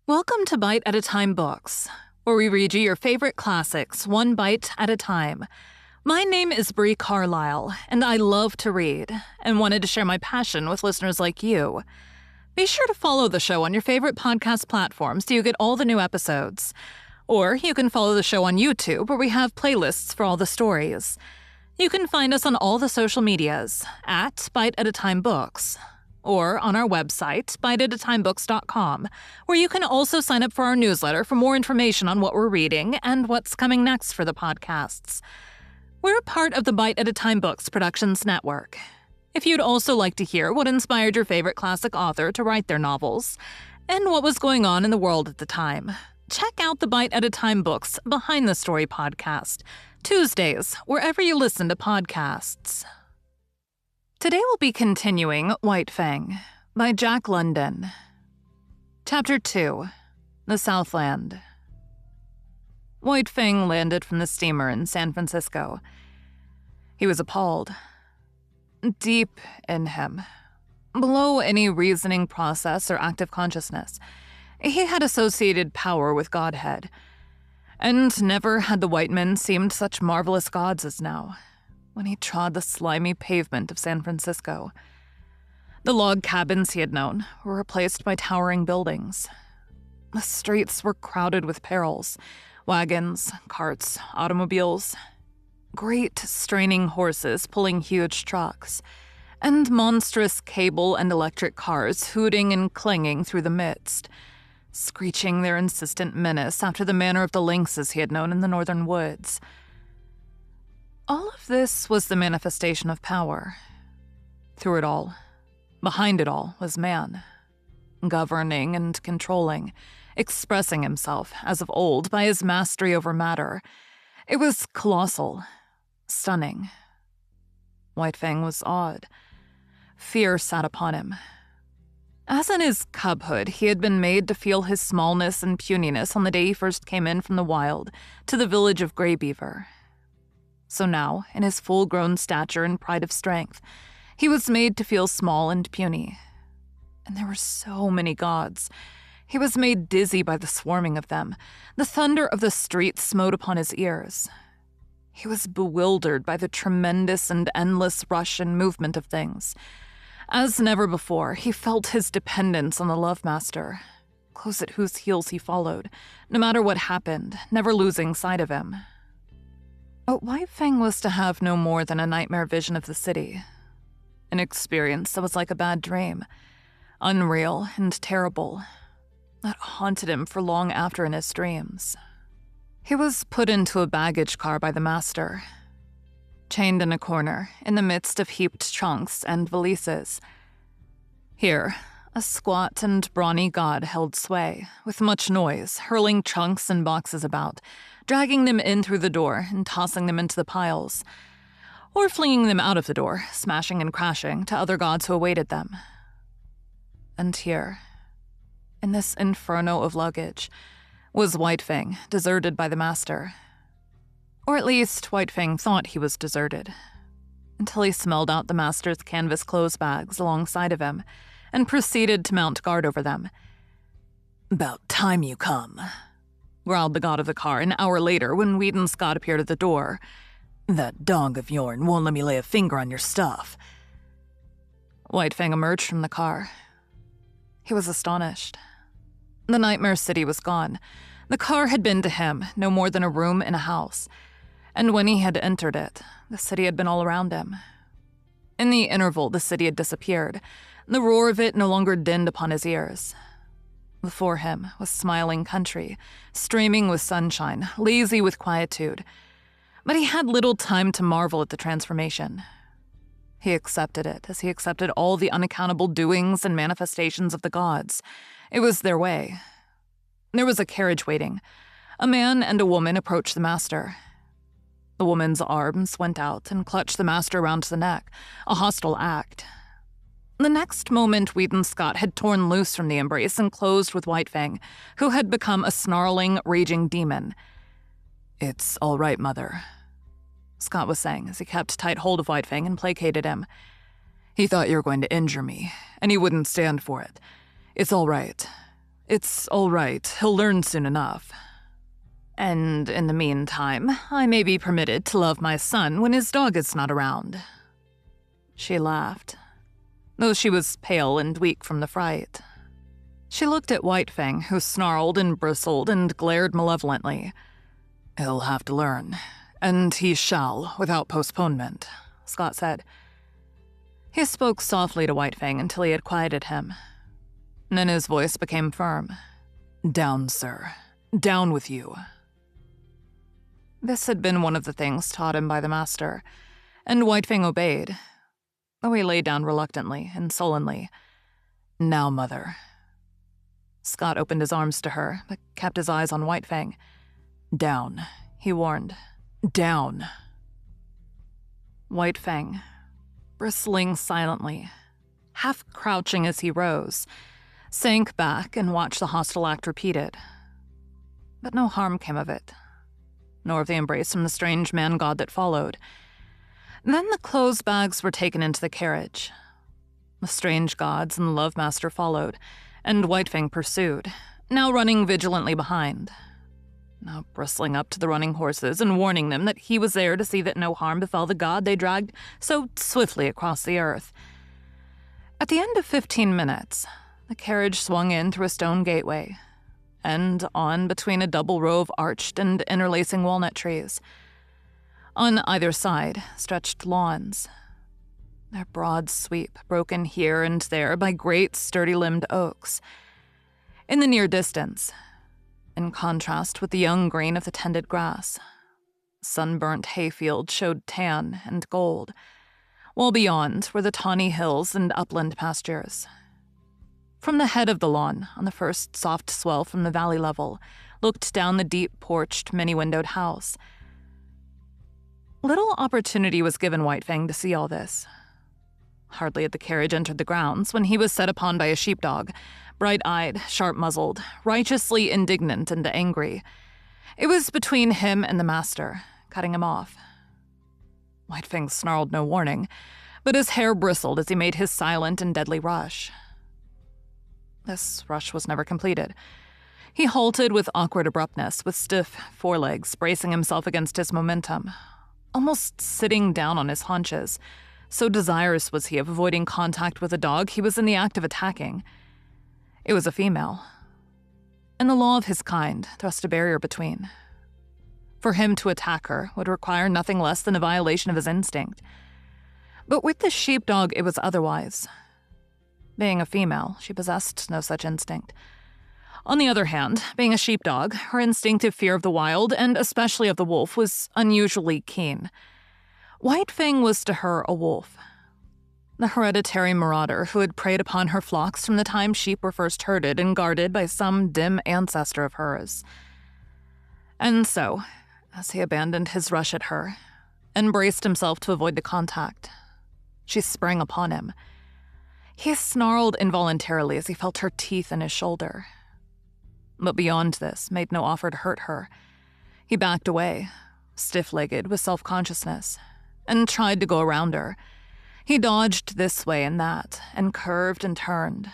Welcome to Bite at a Time Books, where we read you your favorite classics one bite at a time. My name is Bree Carlile, and I love to read, and wanted to share my passion with listeners like you. Be sure to follow the show on your favorite podcast platform so you get all the new episodes. Or you can follow the show on YouTube, where we have playlists for all the stories. You can find us on all the social medias at Bite at a Time Books, or on our website, biteatatimebooks.com, where you can also sign up for our newsletter for more information on what we're reading and what's coming next for the podcasts. We're part of the Bite at a Time Books Productions Network. If you'd also like to hear what inspired your favorite classic author to write their novels, and what was going on in the world at the time, check out the Bite at a Time Books Behind the Story podcast, Tuesdays, wherever you listen to podcasts. Today we'll be continuing White Fang by Jack London. Chapter 2, The Southland. White Fang landed from the steamer in San Francisco. He was appalled. Deep in him, below any reasoning process or active consciousness, he had associated power with Godhead, and never had the white men seemed such marvelous gods as now, when he trod the slimy pavement of San Francisco. The log cabins he had known were replaced by towering buildings. The streets were crowded with perils, wagons, carts, automobiles, great straining horses pulling huge trucks, and monstrous cable and electric cars hooting and clanging through the midst, screeching their insistent menace after the manner of the lynxes he had known in the northern woods. All of this was the manifestation of power. Through it all, behind it all, was man, governing and controlling, expressing himself, as of old, by his mastery over matter. It was colossal, stunning. White Fang was awed. Fear sat upon him. As in his cubhood, he had been made to feel his smallness and puniness on the day he first came in from the wild to the village of Gray Beaver. So now, in his full-grown stature and pride of strength, he was made to feel small and puny. And there were so many gods. He was made dizzy by the swarming of them. The thunder of the streets smote upon his ears. He was bewildered by the tremendous and endless rush and movement of things. As never before, he felt his dependence on the Love Master, close at whose heels he followed, no matter what happened, never losing sight of him. But White Fang was to have no more than a nightmare vision of the city, an experience that was like a bad dream, unreal and terrible, that haunted him for long after in his dreams. He was put into a baggage car by the master, chained in a corner in the midst of heaped trunks and valises. Here, a squat and brawny god held sway, with much noise, hurling trunks and boxes about, dragging them in through the door and tossing them into the piles, or flinging them out of the door, smashing and crashing, to other gods who awaited them. And here, in this inferno of luggage, was White Fang, deserted by the master. Or at least, White Fang thought he was deserted, until he smelled out the master's canvas clothes bags alongside of him, and proceeded to mount guard over them. "About time you come," growled the god of the car an hour later when Weedon Scott appeared at the door. "That dog of yourn won't let me lay a finger on your stuff." White Fang emerged from the car. He was astonished. The nightmare city was gone. The car had been to him no more than a room in a house, and when he had entered it, the city had been all around him. In the interval, the city had disappeared. The roar of it no longer dinned upon his ears. Before him was smiling country, streaming with sunshine, lazy with quietude. But he had little time to marvel at the transformation. He accepted it as he accepted all the unaccountable doings and manifestations of the gods. It was their way. There was a carriage waiting. A man and a woman approached the master. The woman's arms went out and clutched the master around the neck, a hostile act. The next moment, Weedon Scott had torn loose from the embrace and closed with White Fang, who had become a snarling, raging demon. "It's all right, Mother," Scott was saying as he kept tight hold of White Fang and placated him. "He thought you were going to injure me, and he wouldn't stand for it. It's all right. It's all right. He'll learn soon enough. And in the meantime, I may be permitted to love my son when his dog is not around." She laughed, though she was pale and weak from the fright. She looked at White Fang, who snarled and bristled and glared malevolently. "He'll have to learn, and he shall, without postponement," Scott said. He spoke softly to White Fang until he had quieted him. Then his voice became firm. "Down, sir. Down with you." This had been one of the things taught him by the master, and White Fang obeyed, though he lay down reluctantly and sullenly. "Now, mother." Scott opened his arms to her, but kept his eyes on White Fang. "Down," he warned. "Down." White Fang, bristling silently, half crouching as he rose, sank back and watched the hostile act repeated. But no harm came of it, nor of the embrace from the strange man-god that followed. Then the clothes bags were taken into the carriage. The strange gods and the love master followed, and White Fang pursued, now running vigilantly behind, now bristling up to the running horses and warning them that he was there to see that no harm befell the god they dragged so swiftly across the earth. At the end of 15 minutes, the carriage swung in through a stone gateway, and on between a double row of arched and interlacing walnut trees. On either side stretched lawns, their broad sweep broken here and there by great sturdy-limbed oaks. In the near distance, in contrast with the young green of the tended grass, sunburnt hayfield showed tan and gold, while beyond were the tawny hills and upland pastures. From the head of the lawn, on the first soft swell from the valley level, looked down the deep porched, many-windowed house. Little opportunity was given White Fang to see all this. Hardly had the carriage entered the grounds when he was set upon by a sheepdog, bright-eyed, sharp-muzzled, righteously indignant and angry. It was between him and the master, cutting him off. White Fang snarled no warning, but his hair bristled as he made his silent and deadly rush. This rush was never completed. He halted with awkward abruptness, with stiff forelegs bracing himself against his momentum, almost sitting down on his haunches. So desirous was he of avoiding contact with a dog he was in the act of attacking. It was a female, and the law of his kind thrust a barrier between. For him to attack her would require nothing less than a violation of his instinct. But with the sheepdog it was otherwise. Being a female, she possessed no such instinct. On the other hand, being a sheepdog, her instinctive fear of the wild, and especially of the wolf, was unusually keen. White Fang was to her a wolf, the hereditary marauder who had preyed upon her flocks from the time sheep were first herded and guarded by some dim ancestor of hers. And so, as he abandoned his rush at her and braced himself to avoid the contact, she sprang upon him. He snarled involuntarily as he felt her teeth in his shoulder. But beyond this, made no offer to hurt her. He backed away, stiff-legged with self-consciousness, and tried to go around her. He dodged this way and that, and curved and turned.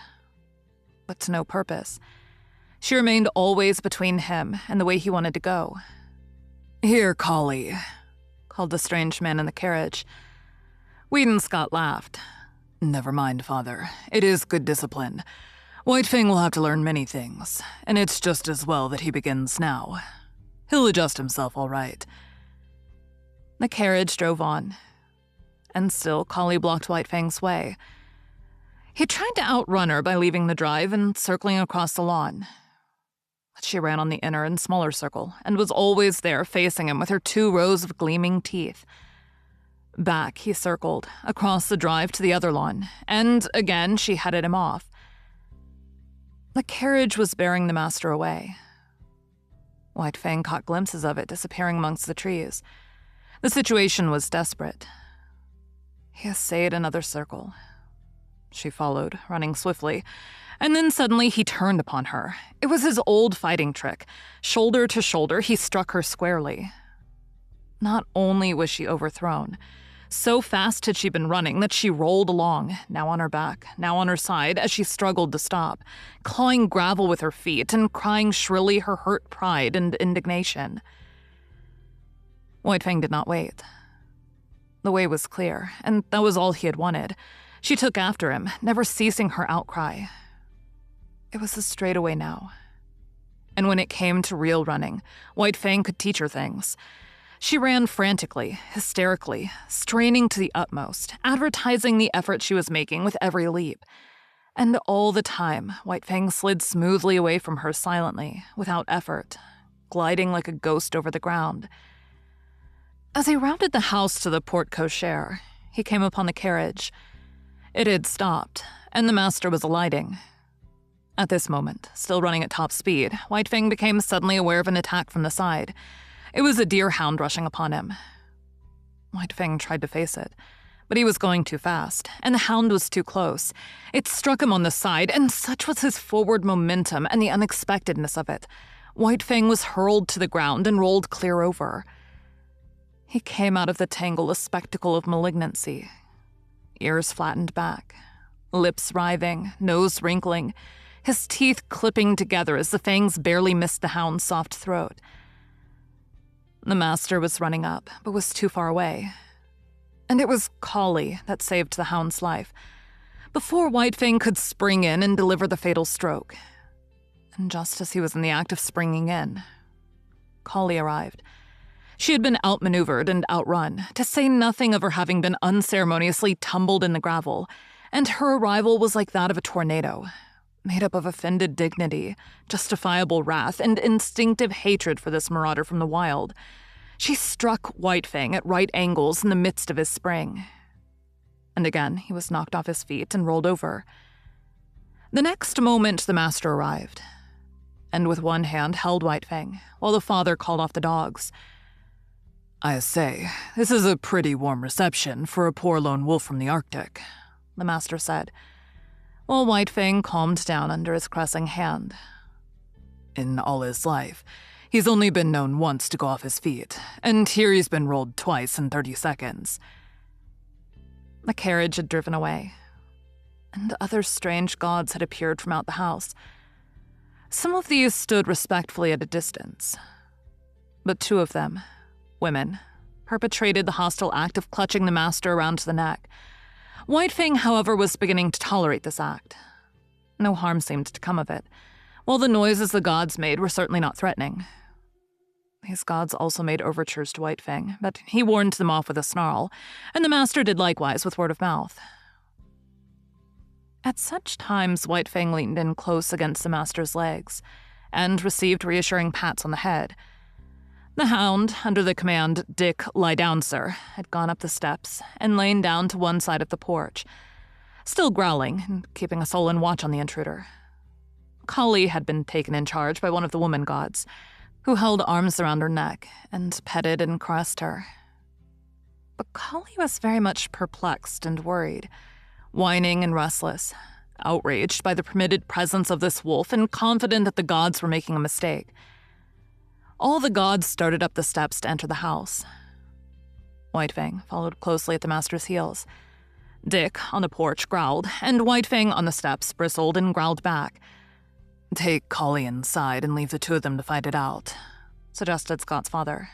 But to no purpose. She remained always between him and the way he wanted to go. "Here, collie," called the strange man in the carriage. Weed and Scott laughed. "Never mind, father. It is good discipline. White Fang will have to learn many things, and it's just as well that he begins now. He'll adjust himself all right." The carriage drove on, and still Collie blocked White Fang's way. He tried to outrun her by leaving the drive and circling across the lawn. But she ran on the inner and smaller circle, and was always there facing him with her 2 rows of gleaming teeth. Back he circled, across the drive to the other lawn, and again she headed him off. The carriage was bearing the master away. White Fang caught glimpses of it disappearing amongst the trees. The situation was desperate. He essayed another circle. She followed, running swiftly, and then suddenly he turned upon her. It was his old fighting trick. Shoulder to shoulder, he struck her squarely. Not only was she overthrown, So fast had she been running that she rolled along, now on her back, now on her side, as she struggled to stop, clawing gravel with her feet and crying shrilly her hurt pride and indignation. White Fang did not wait. The way was clear, and that was all he had wanted. She took after him, never ceasing her outcry. It was a straightaway now. And when it came to real running, White Fang could teach her things. She ran frantically, hysterically, straining to the utmost, advertising the effort she was making with every leap. And all the time, White Fang slid smoothly away from her silently, without effort, gliding like a ghost over the ground. As he rounded the house to the porte cochere, he came upon the carriage. It had stopped, and the master was alighting. At this moment, still running at top speed, White Fang became suddenly aware of an attack from the side. It was a deerhound rushing upon him. White Fang tried to face it, but he was going too fast, and the hound was too close. It struck him on the side, and such was his forward momentum and the unexpectedness of it. White Fang was hurled to the ground and rolled clear over. He came out of the tangle a spectacle of malignancy. Ears flattened back, lips writhing, nose wrinkling, his teeth clipping together as the fangs barely missed the hound's soft throat. The master was running up, but was too far away. And it was Carlile that saved the hound's life, before White Fang could spring in and deliver the fatal stroke. And just as he was in the act of springing in, Carlile arrived. She had been outmaneuvered and outrun, to say nothing of her having been unceremoniously tumbled in the gravel, and her arrival was like that of a tornado, made up of offended dignity, justifiable wrath, and instinctive hatred for this marauder from the wild. She struck White Fang at right angles in the midst of his spring. And again he was knocked off his feet and rolled over. The next moment the master arrived, and with one hand held White Fang, while the father called off the dogs. "I say, this is a pretty warm reception for a poor lone wolf from the Arctic," the master said, while White Fang calmed down under his caressing hand. "In all his life, he's only been known once to go off his feet, and here he's been rolled twice in 30 seconds. The carriage had driven away, and other strange gods had appeared from out the house. Some of these stood respectfully at a distance, but 2 of them, women, perpetrated the hostile act of clutching the master around the neck. White Fang, however, was beginning to tolerate this act. No harm seemed to come of it, while the noises the gods made were certainly not threatening. These gods also made overtures to White Fang, but he warned them off with a snarl, and the master did likewise with word of mouth. At such times, White Fang leaned in close against the master's legs, and received reassuring pats on the head. The hound, under the command, "Dick, lie down, sir," had gone up the steps and lain down to one side of the porch, still growling and keeping a sullen watch on the intruder. Carlile had been taken in charge by one of the woman gods, who held arms around her neck and petted and caressed her. But Carlile was very much perplexed and worried, whining and restless, outraged by the permitted presence of this wolf and confident that the gods were making a mistake. All the gods started up the steps to enter the house. White Fang followed closely at the master's heels. Dick, on the porch, growled, and White Fang on the steps bristled and growled back. "Take Carlile inside and leave the 2 of them to fight it out," suggested Scott's father.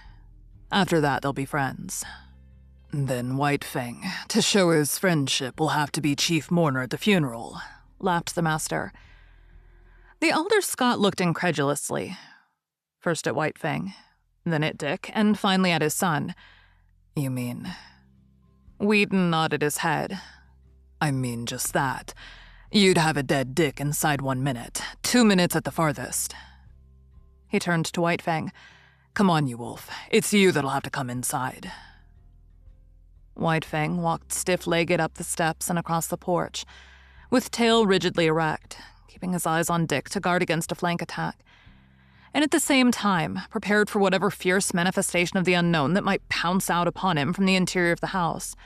"After that, they'll be friends. Then White Fang, to show his friendship, will have to be chief mourner at the funeral," laughed the master. The elder Scott looked incredulously, first at White Fang, then at Dick, and finally at his son. "You mean?" Whedon nodded his head. "I mean just that. You'd have a dead Dick inside 1 minute, 2 minutes at the farthest." He turned to White Fang. "Come on, you wolf. It's you that'll have to come inside." White Fang walked stiff-legged up the steps and across the porch, with tail rigidly erect, keeping his eyes on Dick to guard against a flank attack, and at the same time prepared for whatever fierce manifestation of the unknown that might pounce out upon him from the interior of the house.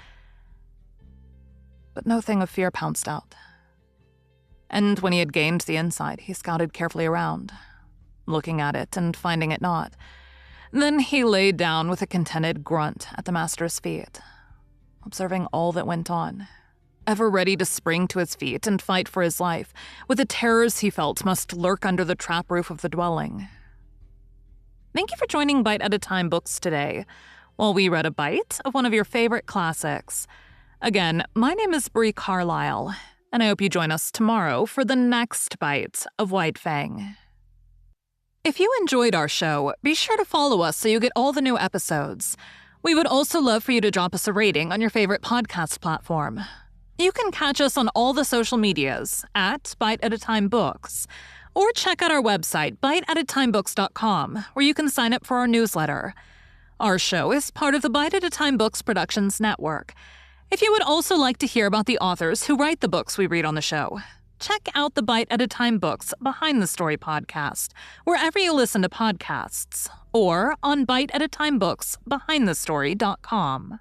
But no thing of fear pounced out. And when he had gained the inside, he scouted carefully around, looking at it and finding it not. Then he lay down with a contented grunt at the master's feet, observing all that went on, ever ready to spring to his feet and fight for his life, with the terrors he felt must lurk under the trap roof of the dwelling. Thank you for joining Bite at a Time Books today, while we read a bite of one of your favorite classics. Again, my name is Bree Carlile, and I hope you join us tomorrow for the next bite of White Fang. If you enjoyed our show, be sure to follow us so you get all the new episodes. We would also love for you to drop us a rating on your favorite podcast platform. You can catch us on all the social medias at Bite at a Time Books, or check out our website, biteatatimebooks.com, where you can sign up for our newsletter. Our show is part of the Bite at a Time Books Productions Network. If you would also like to hear about the authors who write the books we read on the show, check out the Bite at a Time Books Behind the Story podcast, wherever you listen to podcasts, or on biteatatimebooksbehindthestory.com.